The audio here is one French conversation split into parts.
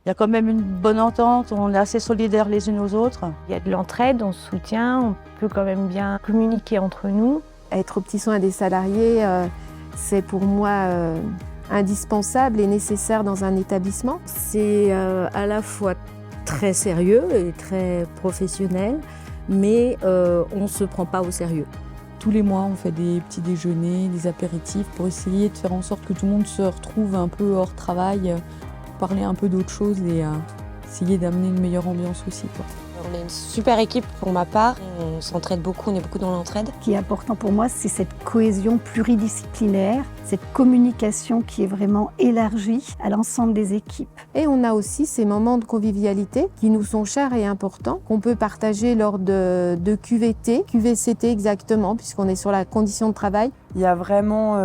Il y a quand même une bonne entente, on est assez solidaires les unes aux autres. Il y a de l'entraide, on se soutient, on peut quand même bien communiquer entre nous. Être aux petits soins des salariés, c'est pour moi indispensable et nécessaire dans un établissement. C'est à la fois très sérieux et très professionnel, mais on ne se prend pas au sérieux. Tous les mois, on fait des petits déjeuners, des apéritifs pour essayer de faire en sorte que tout le monde se retrouve un peu hors travail, pour parler un peu d'autre chose et essayer d'amener une meilleure ambiance aussi, quoi. On est une super équipe pour ma part, on s'entraide beaucoup, on est beaucoup dans l'entraide. Ce qui est important pour moi, c'est cette cohésion pluridisciplinaire, cette communication qui est vraiment élargie à l'ensemble des équipes. Et on a aussi ces moments de convivialité qui nous sont chers et importants, qu'on peut partager lors de QVT, QVCT exactement, puisqu'on est sur la condition de travail. Il y a vraiment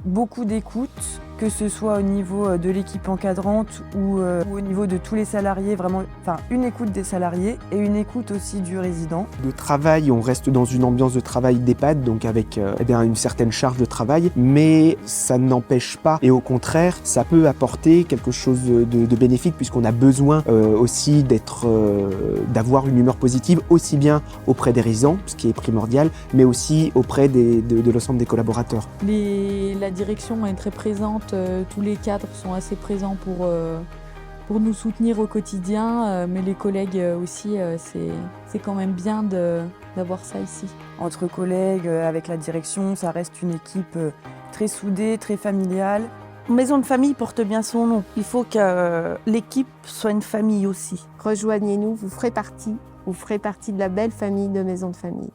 beaucoup d'écoute, que ce soit au niveau de l'équipe encadrante ou au niveau de tous les salariés, vraiment, une écoute des salariés et une écoute aussi du résident. Le travail, on reste dans une ambiance de travail d'EHPAD, donc avec une certaine charge de travail, mais ça n'empêche pas, et au contraire, ça peut apporter quelque chose de bénéfique puisqu'on a besoin aussi d'avoir une humeur positive, aussi bien auprès des résidents, ce qui est primordial, mais aussi auprès de l'ensemble des collaborateurs. La direction est très présente, tous les cadres sont assez présents pour nous soutenir au quotidien, mais les collègues aussi, c'est quand même bien d'avoir ça ici. Entre collègues, avec la direction, ça reste une équipe très soudée, très familiale. Maison de famille porte bien son nom. Il faut que l'équipe soit une famille aussi. Rejoignez-nous, vous ferez partie de la belle famille de Maison de Famille.